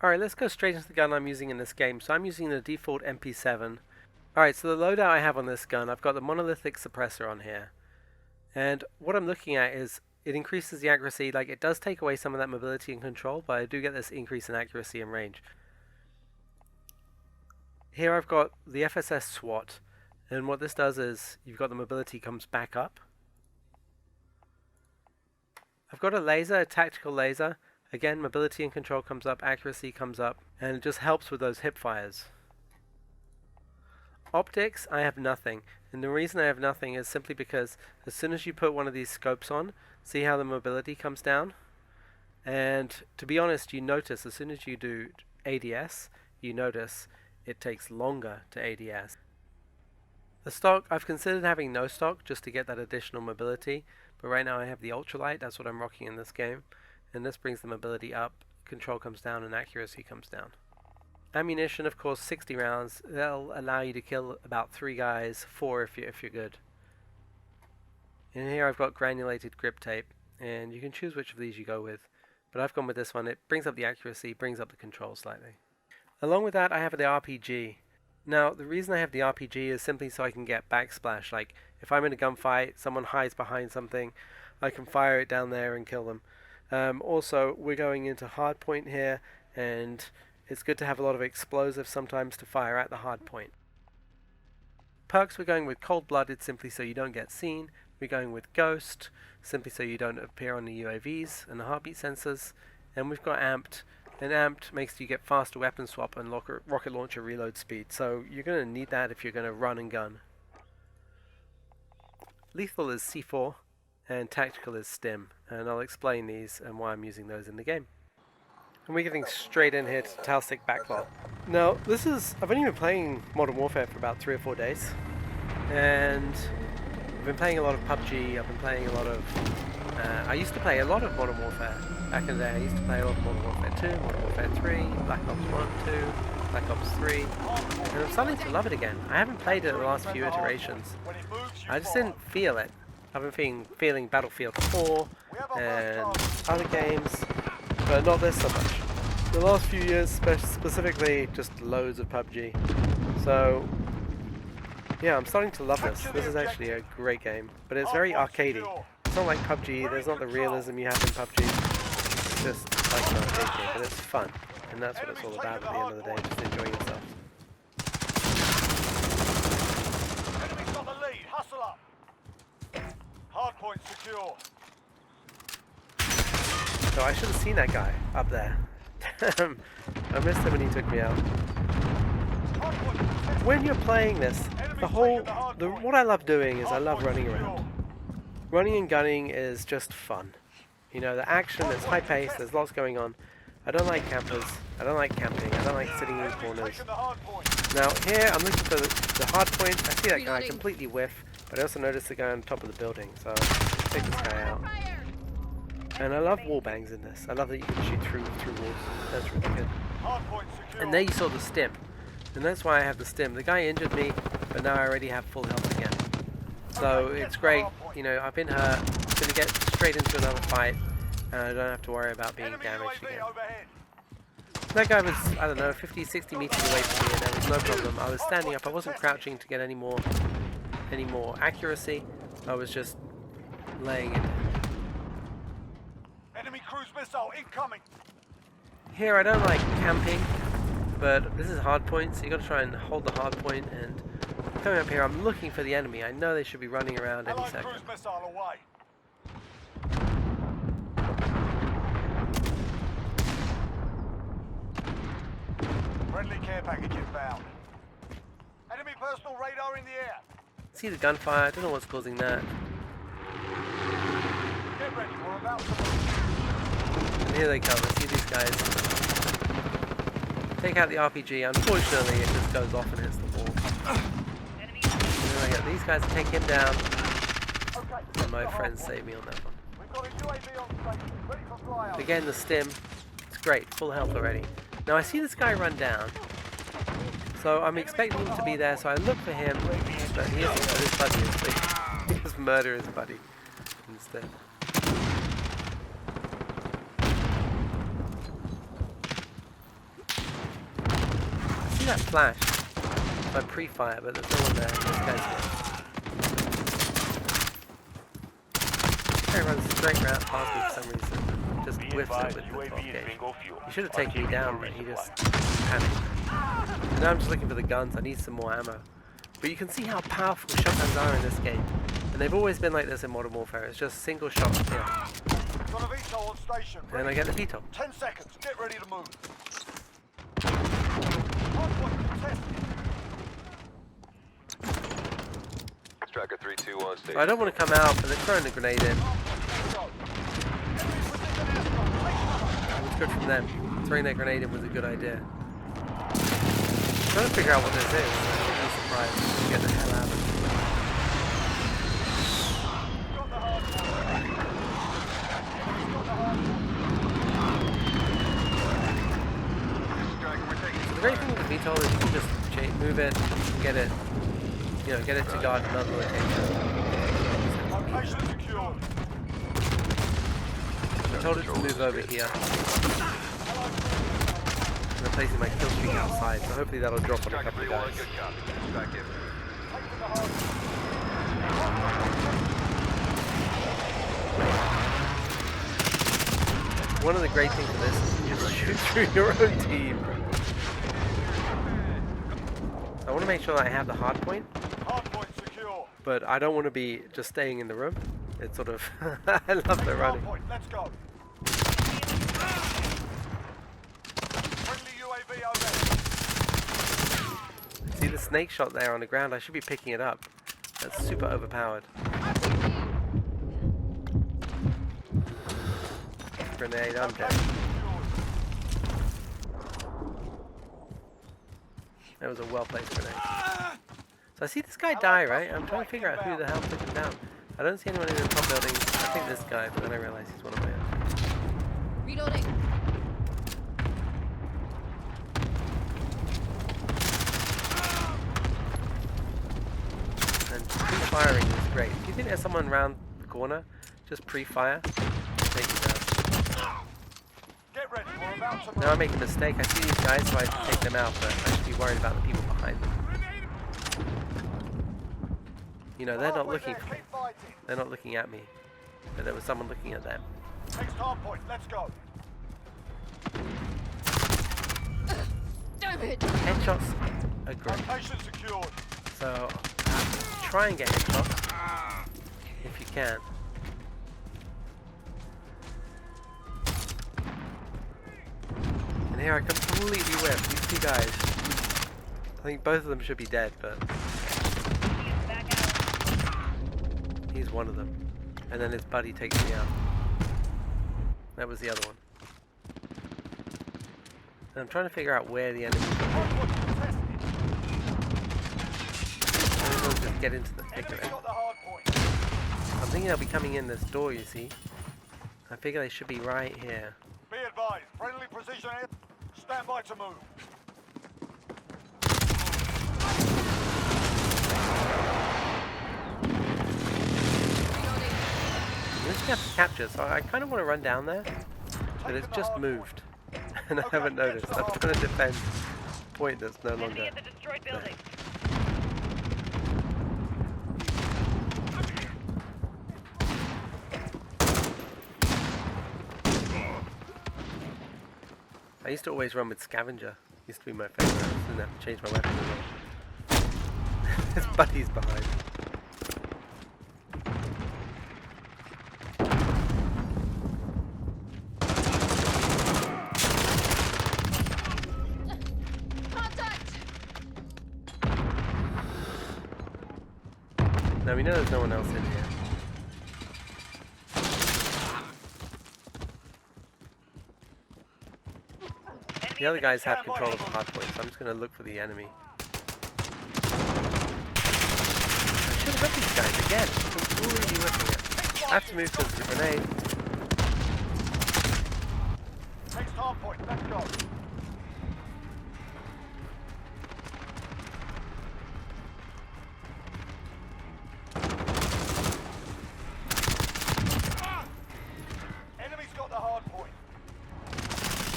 Alright, let's go straight into the gun I'm using in this game. So I'm using the default MP7. Alright, so the loadout I have on this gun, I've got the Monolithic Suppressor on here. And what I'm looking at is it increases the accuracy, like it does take away some of that mobility and control, but I do get this increase in accuracy and range. Here I've got the FSS Swat, and what this does is you've got the mobility comes back up. I've got a laser, a tactical laser. Again, mobility and control comes up, accuracy comes up, and it just helps with those hip fires. Optics, I have nothing. And the reason I have nothing is simply because as soon as you put one of these scopes on, see how the mobility comes down? And to be honest, you notice as soon as you do ADS, you notice it takes longer to ADS. The stock, I've considered having no stock just to get that additional mobility, but right now I have the Ultralight, that's what I'm rocking in this game. And this brings the mobility up, control comes down, and accuracy comes down. Ammunition, of course, 60 rounds. That'll allow you to kill about 3 guys, 4 if you're good. And here I've got granulated grip tape, and you can choose which of these you go with. But I've gone with this one. It brings up the accuracy, brings up the control slightly. Along with that, I have the RPG. Now, the reason I have the RPG is simply so I can get backsplash. Like, if I'm in a gunfight, someone hides behind something, I can fire it down there and kill them. Also, we're going into hardpoint here, and it's good to have a lot of explosives sometimes to fire at the hardpoint. Perks, we're going with cold-blooded simply so you don't get seen. We're going with ghost simply so you don't appear on the UAVs and the heartbeat sensors. And we've got amped, and amped makes you get faster weapon swap and rocket launcher reload speed. So you're going to need that if you're going to run and gun. Lethal is C4. And tactical is stim, and I'll explain these and why I'm using those in the game. And we're getting straight in here to Talsik Backlot. Now, I've only been playing Modern Warfare for about 3 or 4 days, and I've been playing a lot of PUBG, I've been playing a lot of, I used to play a lot of Modern Warfare back in the day. I used to play a lot of Modern Warfare 2, Modern Warfare 3, Black Ops 1, 2, Black Ops 3, and I'm starting to love it again. I haven't played it in the last few iterations. I just didn't feel it. I've been feeling Battlefield 4 and other games, but not this so much. The last few years, specifically, just loads of PUBG. So, yeah, I'm starting to love this. This is actually a great game, but it's very arcadey. It's not like PUBG, there's not the realism you have in PUBG. It's just like an arcade game, but it's fun. And that's what it's all about at the end of the day, just enjoying yourself. Enemy's got the lead, hustle up! Hardpoint secure. So I should have seen that guy up there. I missed him when he took me out. When you're playing this, what I love doing is I love running around. Running and gunning is just fun. You know, the action is high paced, there's lots going on. I don't like campers, I don't like camping, I don't like sitting in corners. Now here I'm looking for the hard point. I see that guy completely whiff. But I also noticed the guy on top of the building, so let's take this guy out. And I love wall bangs in this. I love that you can shoot through walls. That's really good. And there you saw the stim. And that's why I have the stim. The guy injured me, but now I already have full health again. So it's great. You know, I've been hurt. I'm going to get straight into another fight, and I don't have to worry about being damaged again. That guy was, I don't know, 50, 60 meters away from me, and there was no problem. I was standing up. I wasn't crouching to get any more accuracy. I was just laying it. Enemy cruise missile incoming. Here I don't like camping, but this is hardpoint, so you got to try and hold the hardpoint. And coming up here, I'm looking for the enemy. I know they should be running around any second. Cruise missile away. Friendly care package inbound. Enemy personal radar in the air. See the gunfire, I don't know what's causing that. Get ready, we're about to... And here they come, I see these guys. Take out the RPG, unfortunately it just goes off and hits the wall. And then I get these guys to take him down. And my friends save me on that one. We've got a UAV on station, ready for flyout. Again the stim, it's great, full health already. Now I see this guy run down. So I'm expecting him to be there, so I look for him, but he isn't, but his buddy is, so he just murder his buddy instead. see that flash. I pre-fire, but there's no one there. This guy's here. He runs straight round past me for some reason. Just whiffs it with the 12 gauge. He should have taken me down, but he just panicked. And now I'm just looking for the guns. I need some more ammo. But you can see how powerful shotguns are in this game. And they've always been like this in Modern Warfare. It's just single shot here. Got a VTOL on station. And I get the VTOL. 10 seconds. Get ready to move. Hardpoint contested. Striker 3-2 on station. I don't want to come out, but they're throwing the grenade in. It was good from them. Throwing that grenade in was a good idea. I'm trying to figure out what this is. I'm really surprised to get the hell out of it. So the great thing with the VTOL is you can just move it, get it, you know, get it to guard another location. Location secured. I told it to move over here. I'm replacing my kill streak outside, so hopefully that'll drop on a couple of guys. One of the great things of this is you just shoot through your own team. I want to make sure that I have the hardpoint, but I don't want to be just staying in the room. It's sort of I love the running. Let's go. Friendly UAV over. See the snake shot there on the ground? I should be picking it up. That's super overpowered. Grenade, I'm dead. That was a well-placed grenade. So I see this guy die, right? I'm trying to figure out who the hell took him down. I don't see anyone in the top building. I think this guy, but then I realize he's one of my own. Reloading. And pre-firing is great. If you think there's someone around the corner, just pre-fire, take him down. Get ready. We're about to move. Now I make a mistake. I see these guys, so I take them out, but I should be worried about the people behind them. You know, they're not looking for me. Keep fighting. They're not looking at me. But there was someone looking at them. Next hardpoint. Let's go. Damn it! Headshots are great. Location secured. So, try and get headshots if you can. And here I completely whiffed. These two guys. I think both of them should be dead, but he's one of them. And then his buddy takes me out. That was the other one. And I'm trying to figure out where the enemy is. We'll just get into the thick of it. I'm thinking they'll be coming in this door, you see. I figure they should be right here. Be advised. Friendly precision air. Stand by to move. This is have to capture, so I kind of want to run down there, but it's just moved, and I haven't noticed. I'm trying to defend a point that's no longer there. I used to always run with Scavenger. Used to be my favorite. I didn't have to change my weapon at all. His buddy's behind. Now we know there's no one else in here. The other guys have control of the hardpoint, so I'm just going to look for the enemy. I should have hit these guys again. I'm completely whipping it. I have to move towards the grenade. Next hardpoint. Let's go.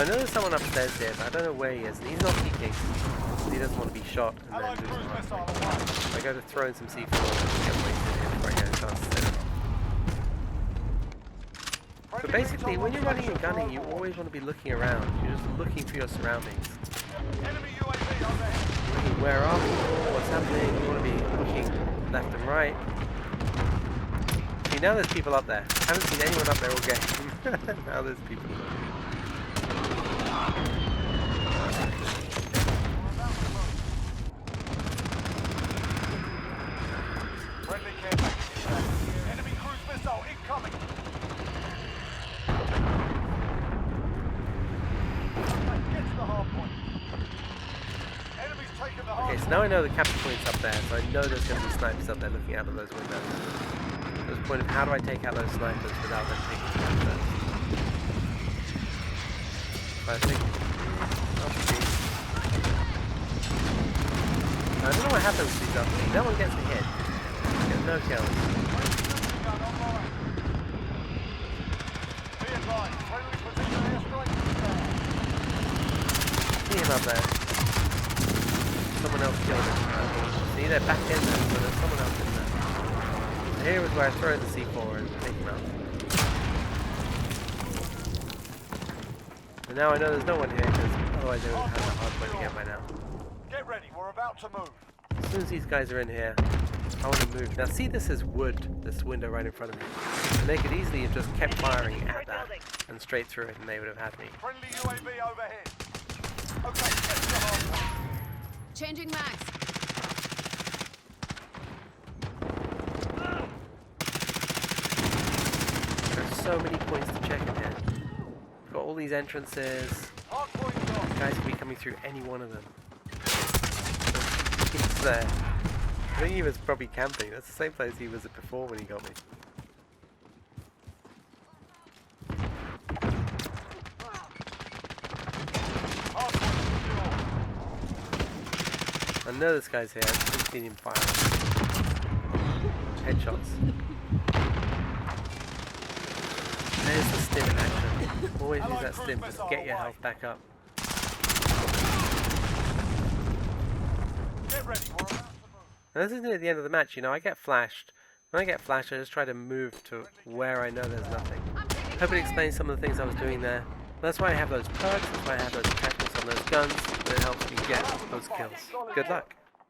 I know there's someone upstairs here, but I don't know where he is, and he's not peeking. He doesn't want to be shot and then Allied lose cruise the life. missile away. I go to throw in some C4 and get wasted here before I get a chance to set it off. But Friendly basically, recon when you're running and location gunning, you for always want to be looking around. You're just looking for your surroundings. enemy UAV overhead. Looking where are people, what's happening, you want to be looking left and right. See, now there's people up there. I haven't seen anyone up there all game. Now there's people. Friendly care package inbound. Enemy cruise missile incoming. Get to the hardpoint. Enemy's taken the Okay, so hardpoint. now I know the capture point's up there, so I know there's going to be snipers up there looking out of those windows. There's a point of how do I take out those snipers without them taking me out first. But I think I don't know what happens to these other things. No one gets a hit. Get no kills. Gun online. Be advised, friendly position airstrike inbound. See him up there. Someone else killed him. See, they're back in there, so there's someone else in there. So here is where I throw in the C4 and take him out. And now I know there's no one here, because otherwise they would have had a hard point again by now. Get ready, we're about to move. As soon as these guys are in here, I want to move. Now see, this is wood, this window right in front of me. And they could easily have just kept firing at that and straight through it and they would have had me. Friendly UAV overhead. Okay, get to the hardpoint. Changing mags. There's so many points to check in here. Got all these entrances. Hardpoint gone. Guys could be coming through any one of them. He's there. I think he was probably camping. That's the same place he was at before when he got me. Hardpoint secure. I know this guy's here. I've just seen him fire. Headshots. There's the stim in action. Always use that stim to get your health back up. Get ready, we're about to move. Now this isn't at the end of the match, you know, I get flashed. When I get flashed, I just try to move to where I know there's nothing. Hope it explains some of the things I was doing there. That's why I have those perks, that's why I have those attachments on those guns, and it helps me get those kills. Good luck.